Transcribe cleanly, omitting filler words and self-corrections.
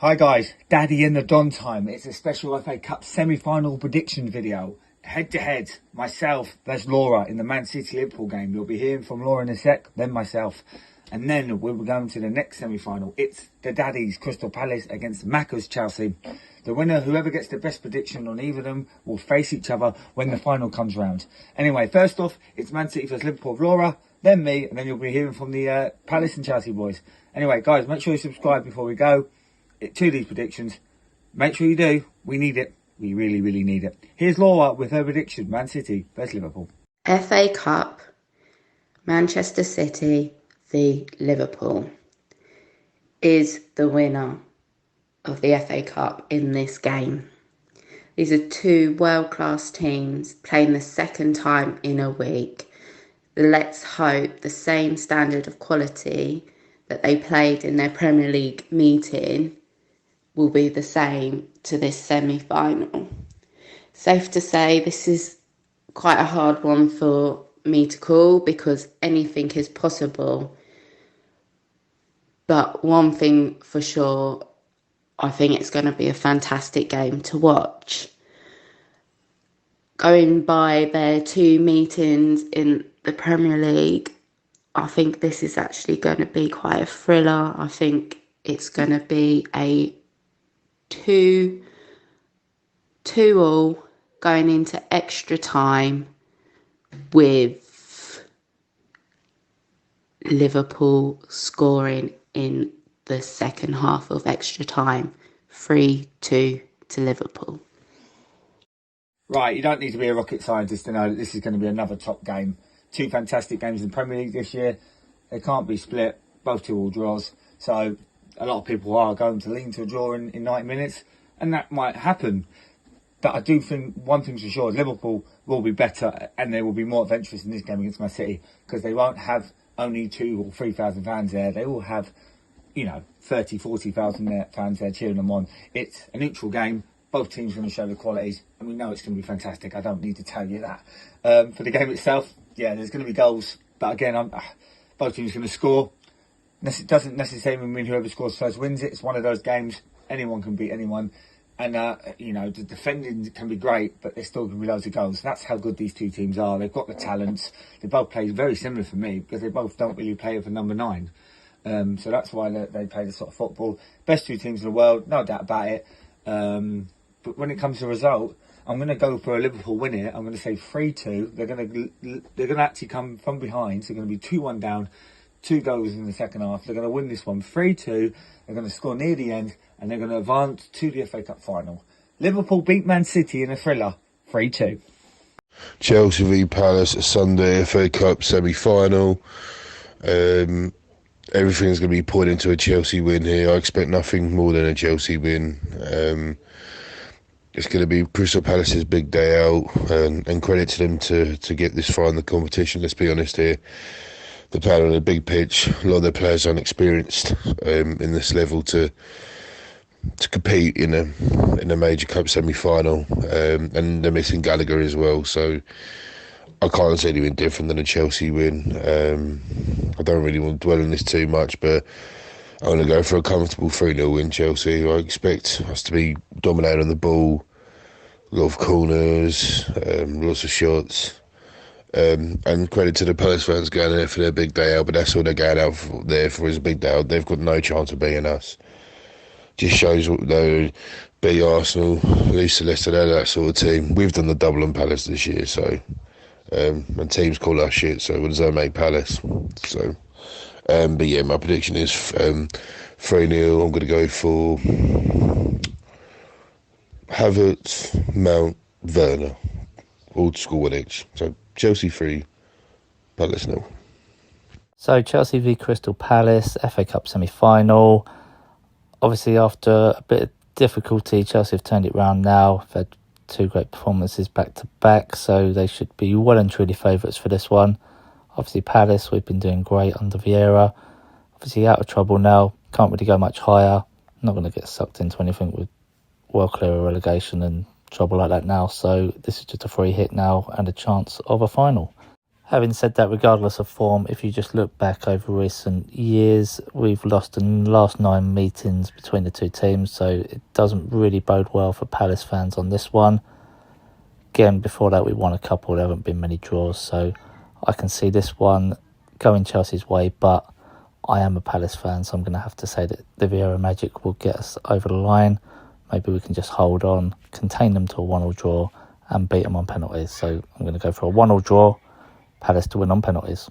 Hi guys, Daddy and the Don time. It's a special FA Cup semi-final prediction video. Head-to-head, myself versus Laura in the Man City-Liverpool game. You'll be hearing from Laura in a sec, then myself. And then we'll be going to the next semi-final. It's the Daddies, Crystal Palace against Maca's Chelsea. The winner, whoever gets the best prediction on either of them, will face each other when the final comes round. Anyway, first off, it's Man City versus Liverpool with Laura, then me, and then you'll be hearing from the Palace and Chelsea boys. Anyway, guys, make sure you subscribe before we go to these predictions. Make sure you do. We need it. We really, really need it. Here's Laura with her prediction. Man City versus Liverpool. FA Cup, Manchester City v Liverpool. Is the winner of the FA Cup in this game. These are two world-class teams playing the second time in a week. Let's hope the same standard of quality that they played in their Premier League meeting will be the same to this semi-final. Safe to say this is quite a hard one for me to call because anything is possible. But one thing for sure, I think it's going to be a fantastic game to watch. Going by their two meetings in the Premier League, I think this is actually going to be quite a thriller. I think it's going to be a 2-2 going into extra time with Liverpool scoring in the second half of extra time. 3-2 to Liverpool. Right, you don't need to be a rocket scientist to know that this is going to be another top game. Two fantastic games in the Premier League this year. They can't be split. Both 2-2 draws. So a lot of people are going to lean to a draw in 90 minutes. And that might happen. But I do think one thing's for sure, Liverpool will be better and they will be more adventurous in this game against Man City because they won't have only 2,000 or 3,000 fans there. They will have, 30,000, 40,000 fans there cheering them on. It's a neutral game. Both teams are going to show the qualities and we know it's going to be fantastic. I don't need to tell you that. For the game itself, yeah, there's going to be goals. But again, both teams are going to score. It doesn't necessarily mean whoever scores first wins it. It's one of those games. Anyone can beat anyone. And, the defending can be great, but there's still going to be loads of goals. That's how good these two teams are. They've got the talents. They both play very similar for me because they both don't really play for number 9. So that's why they play this sort of football. Best two teams in the world, no doubt about it. But when it comes to result, I'm going to go for a Liverpool win here. I'm going to say 3-2. They're going to actually come from behind. So they're going to be 2-1 down. 2 goals in the second half. They're going to win this one 3-2. They're going to score near the end. And they're going to advance to the FA Cup final. Liverpool beat Man City in a thriller 3-2. Chelsea v Palace, a Sunday FA Cup semi-final. Everything's going to be pointing to a Chelsea win here. I expect nothing more than a Chelsea win. It's going to be Crystal Palace's big day out, and credit to them to get this far in the competition. Let's be honest here. They're playing on a big pitch. A lot of their players are unexperienced in this level to compete in a major cup semi-final, and they're missing Gallagher as well. So I can't say anything different than a Chelsea win. I don't really want to dwell on this too much, but I'm going to go for a comfortable 3-0 win, Chelsea. I expect us to be dominating on the ball, a lot of corners, lots of shots. And credit to the Palace fans going there for their big day out, but that's all they're going out there for is a big day out. They've got no chance of beating us. Just shows what they beat Arsenal, Leicester, they're that sort of team. We've done the double on Palace this year, so and teams call us shit, so what does that make Palace? So but yeah, my prediction is 3-0. I'm going to go for Havertz, Mount, Werner, all to score 1 each. So Chelsea 3, Palace 0. So Chelsea v Crystal Palace, FA Cup semi-final. Obviously, after a bit of difficulty, Chelsea have turned it round now. They've had 2 great performances back-to-back, so they should be well and truly favourites for this one. Obviously, Palace, we've been doing great under Vieira. Obviously, out of trouble now. Can't really go much higher. Not going to get sucked into anything with well clear of relegation and trouble like that now. So this is just a free hit now and a chance of a final. Having said that, regardless of form, if you just look back over recent years, we've lost in the last 9 meetings between the two teams, so it doesn't really bode well for Palace fans on this one. Again, before that we won a couple, there haven't been many draws, so I can see this one going Chelsea's way, but I am a Palace fan, so I'm going to have to say that the Vieira magic will get us over the line. Maybe we can just hold on, contain them to a 1-1 draw and beat them on penalties. So I'm going to go for a 1-1 draw, Palace to win on penalties.